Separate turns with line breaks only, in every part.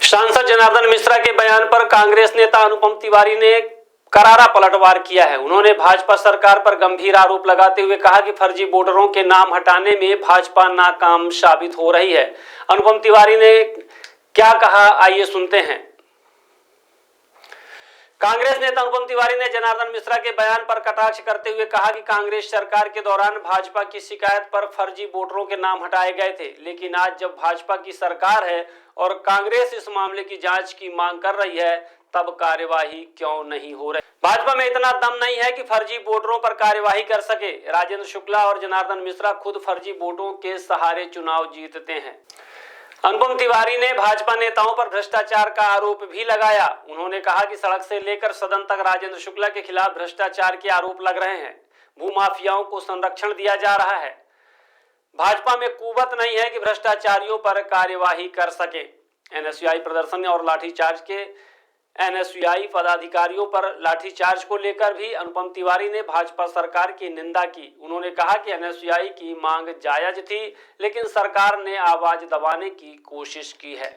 सांसद जनार्दन मिश्रा के बयान पर कांग्रेस नेता अनुपम तिवारी ने करारा पलटवार किया है। उन्होंने भाजपा सरकार पर गंभीर आरोप लगाते हुए कहा कि फर्जी वोटरों के नाम हटाने में भाजपा नाकाम साबित हो रही है। अनुपम तिवारी ने क्या कहा, आइए सुनते हैं। कांग्रेस नेता अनुपम तिवारी ने जनार्दन मिश्रा के बयान पर कटाक्ष करते हुए कहा कि कांग्रेस सरकार के दौरान भाजपा की शिकायत पर फर्जी वोटरों के नाम हटाए गए थे, लेकिन आज जब भाजपा की सरकार है और कांग्रेस इस मामले की जांच की मांग कर रही है, तब कार्यवाही क्यों नहीं हो रही। भाजपा में इतना दम नहीं है कि फर्जी वोटरों पर कार्यवाही कर सके। राजेंद्र शुक्ला और जनार्दन मिश्रा खुद फर्जी वोटों के सहारे चुनाव जीतते हैं। अनुपम तिवारी ने भाजपा नेताओं पर भ्रष्टाचार का आरोप भी लगाया। उन्होंने कहा कि सड़क से लेकर सदन तक राजेंद्र शुक्ला के खिलाफ भ्रष्टाचार के आरोप लग रहे हैं। भूमाफियाओं को संरक्षण दिया जा रहा है। भाजपा में कुवत नहीं है कि भ्रष्टाचारियों पर कार्यवाही कर सके। एनएसयूआई प्रदर्शन और लाठीचार्ज के एनएसयूआई पदाधिकारियों पर लाठीचार्ज को लेकर भी अनुपम तिवारी ने भाजपा सरकार की निंदा की। उन्होंने कहा कि एनएसयूआई की मांग जायज थी, लेकिन सरकार ने आवाज दबाने की कोशिश की है।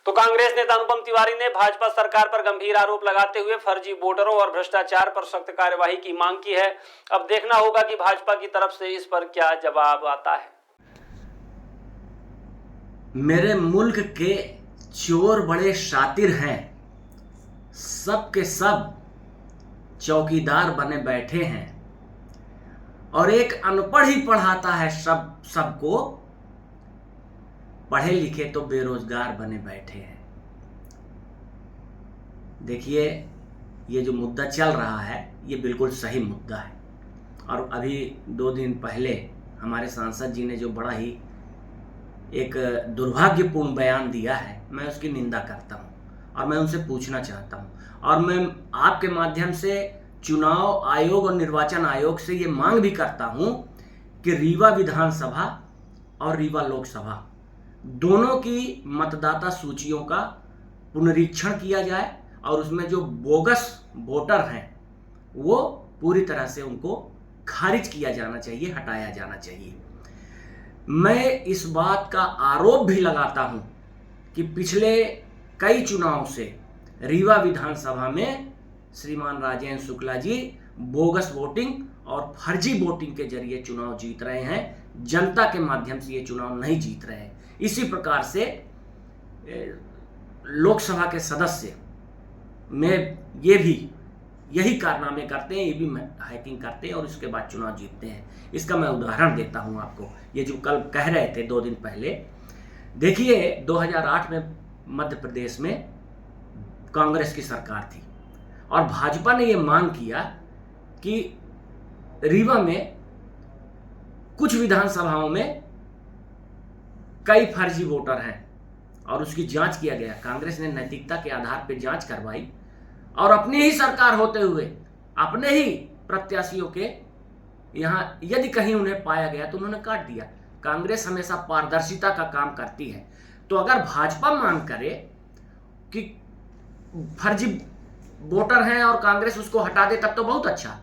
तो कांग्रेस नेता अनुपम तिवारी ने भाजपा सरकार पर गंभीर आरोप लगाते हुए फर्जी वोटरों और भ्रष्टाचार पर सख्त कार्यवाही की मांग की है। अब देखना होगा कि भाजपा की तरफ से इस पर क्या जवाब आता है।
मेरे मुल्क के चोर बड़े शातिर हैं, सब के सब चौकीदार बने बैठे हैं और एक अनपढ़ ही पढ़ाता है सबको, पढ़े लिखे तो बेरोजगार बने बैठे हैं। देखिए, ये जो मुद्दा चल रहा है ये बिल्कुल सही मुद्दा है और अभी 2 दिन पहले हमारे सांसद जी ने जो बड़ा ही एक दुर्भाग्यपूर्ण बयान दिया है, मैं उसकी निंदा करता हूं और मैं उनसे पूछना चाहता हूं और मैं आपके माध्यम से चुनाव आयोग और निर्वाचन आयोग से ये मांग भी करता हूं कि रीवा विधानसभा और रीवा लोकसभा दोनों की मतदाता सूचियों का पुनरीक्षण किया जाए और उसमें जो बोगस वोटर हैं वो पूरी तरह से उनको खारिज किया जाना चाहिए, हटाया जाना चाहिए। मैं इस बात का आरोप भी लगाता हूं कि पिछले कई चुनाव से रीवा विधानसभा में श्रीमान राजेंद्र शुक्ला जी बोगस वोटिंग और फर्जी वोटिंग के जरिए चुनाव जीत रहे हैं। जनता के माध्यम से ये चुनाव नहीं जीत रहे हैं। इसी प्रकार से लोकसभा के सदस्य में ये भी यही कारनामे करते हैं, ये भी हैकिंग करते हैं और उसके बाद चुनाव जीतते हैं। इसका मैं उदाहरण देता हूं आपको। ये जो कल कह रहे थे 2 दिन पहले, देखिए 2008 में मध्य प्रदेश में कांग्रेस की सरकार थी और भाजपा ने ये मांग किया कि रीवा में कुछ विधानसभाओं में कई फर्जी वोटर हैं और उसकी जांच किया गया। कांग्रेस ने नैतिकता के आधार पर जांच करवाई और अपनी ही सरकार होते हुए अपने ही प्रत्याशियों के यहां यदि कहीं उन्हें पाया गया तो उन्होंने काट दिया। कांग्रेस हमेशा पारदर्शिता का काम करती है। तो अगर भाजपा मांग करे कि फर्जी वोटर हैं और कांग्रेस उसको हटा दे तब तो बहुत अच्छा।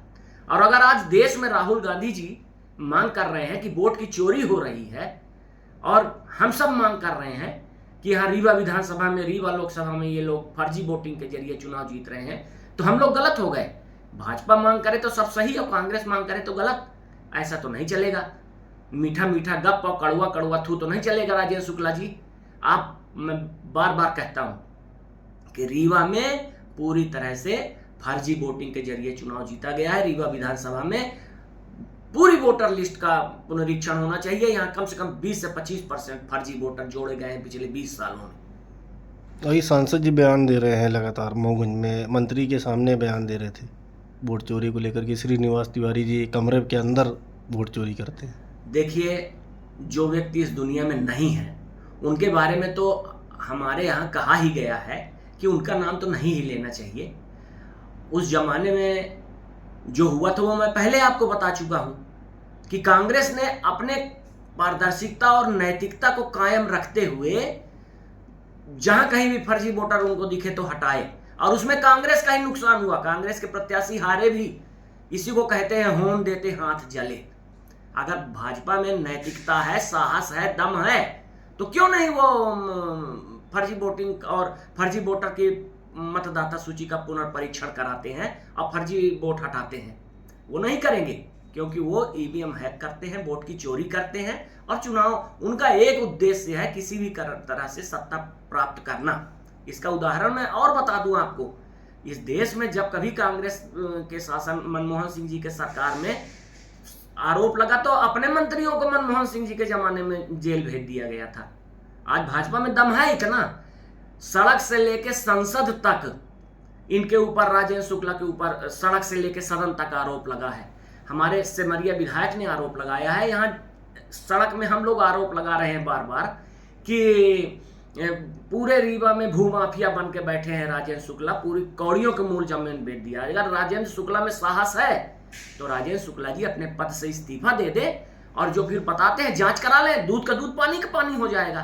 और अगर आज देश में राहुल गांधी जी मांग कर रहे हैं कि वोट की चोरी हो रही है और हम सब मांग कर रहे हैं कि यहाँ रीवा विधानसभा में, रीवा लोकसभा में ये लोग फर्जी वोटिंग के जरिए चुनाव जीत रहे हैं, तो हम लोग गलत हो गए। भाजपा मांग करे तो सब सही और कांग्रेस मांग करे तो गलत। ऐसा तो नहीं चलेगा। मीठा मीठा गप और कड़वा कड़वा थू तो नहीं चलेगा। राजेंद्र शुक्ला जी, मैं बार बार कहता हूं कि रीवा में पूरी तरह से फर्जी वोटिंग के जरिए चुनाव जीता गया है। रीवा विधानसभा में पूरी वोटर लिस्ट का पुनरीक्षण होना चाहिए। यहाँ कम से कम 20 से 25% फर्जी वोटर जोड़े गए हैं पिछले 20 सालों में।
वही सांसद जी बयान दे रहे हैं लगातार। मऊगंज में मंत्री के सामने बयान दे रहे थे वोट चोरी को लेकर कि श्रीनिवास तिवारी जी कमरे के अंदर वोट चोरी करते हैं।
देखिए, जो व्यक्ति इस दुनिया में नहीं है उनके बारे में तो हमारे यहाँ कहा ही गया है कि उनका नाम तो नहीं ही लेना चाहिए। उस जमाने में जो हुआ था वो मैं पहले आपको बता चुका हूं कि कांग्रेस ने अपने पारदर्शिता और नैतिकता को कायम रखते हुए जहां कहीं भी फर्जी वोटर उनको दिखे तो हटाए और उसमें कांग्रेस का ही नुकसान हुआ। कांग्रेस के प्रत्याशी हारे भी। इसी को कहते हैं होम देते हाथ जले। अगर भाजपा में नैतिकता है, साहस है, दम है तो क्यों नहीं वो फर्जी वोटिंग और फर्जी वोटर की मतदाता सूची का पुनर्परीक्षण कराते हैं और फर्जी वोट हटाते हैं। वो नहीं करेंगे, क्योंकि वो ईवीएम हैक करते हैं, वोट की चोरी करते हैं और चुनाव उनका एक उद्देश्य है किसी भी तरह से सत्ता प्राप्त करना। इसका उदाहरण मैं और बता दूं आपको, इस देश में जब कभी कांग्रेस के शासन मनमोहन सिंह जी के सरकार में आरोप लगा तो अपने मंत्रियों को मनमोहन सिंह जी के जमाने में जेल भेज दिया गया था। आज भाजपा में दम है इतना, सड़क से लेके संसद तक इनके ऊपर, राजेंद्र शुक्ला के ऊपर सड़क से लेके सदन तक आरोप लगा है। हमारे सिमरिया विधायक ने आरोप लगाया है, यहाँ सड़क में हम लोग आरोप लगा रहे हैं बार बार कि पूरे रीवा में भूमाफिया बन के बैठे हैं राजेंद्र शुक्ला, पूरी कौड़ियों के मूल जमीन बेच दिया। अगर राजेंद्र शुक्ला में साहस है तो राजेंद्र शुक्ला जी अपने पद से इस्तीफा दे दे और जो फिर बताते हैं जांच करा ले, दूध का दूध पानी का पानी हो जाएगा।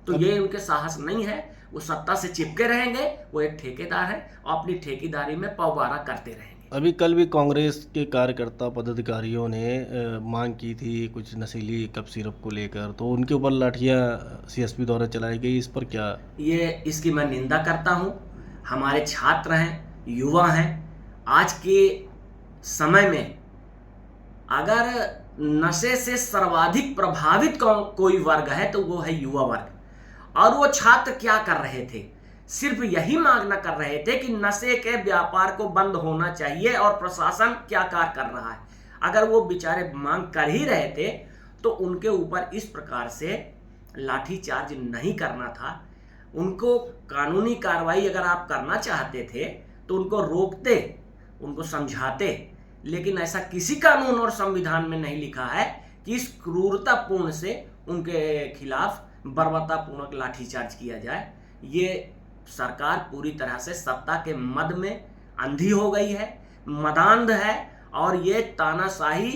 तो ये उनके साहस नहीं है, वो सत्ता से चिपके रहेंगे, वो एक ठेकेदार है और अपनी ठेकेदारी में पौबारा करते रहेंगे।
अभी कल भी कांग्रेस के कार्यकर्ता पदाधिकारियों ने मांग की थी कुछ नशीली कप सिरप को लेकर, तो उनके ऊपर लाठियां सीएसपी द्वारा चलाई गई, इस पर क्या?
इसकी मैं निंदा करता हूं। हमारे छात्र हैं, युवा हैं। आज के समय में अगर नशे से सर्वाधिक प्रभावित कोई वर्ग है तो वो है युवा वर्ग। और वो छात्र क्या कर रहे थे? सिर्फ यही मांगना कर रहे थे कि नशे के व्यापार को बंद होना चाहिए और प्रशासन क्या कार्य कर रहा है। अगर वो बेचारे मांग कर ही रहे थे तो उनके ऊपर इस प्रकार से लाठीचार्ज नहीं करना था। उनको कानूनी कार्रवाई अगर आप करना चाहते थे तो उनको रोकते, उनको समझाते, लेकिन ऐसा किसी कानून और संविधान में नहीं लिखा है कि इस क्रूरतापूर्ण से उनके खिलाफ बर्बरतापूर्वक लाठीचार्ज किया जाए। ये सरकार पूरी तरह से सत्ता के मद में अंधी हो गई है, मदांध है और ये तानाशाही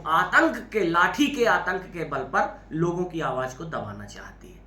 आतंक के, लाठी के आतंक के बल पर लोगों की आवाज को दबाना चाहती है।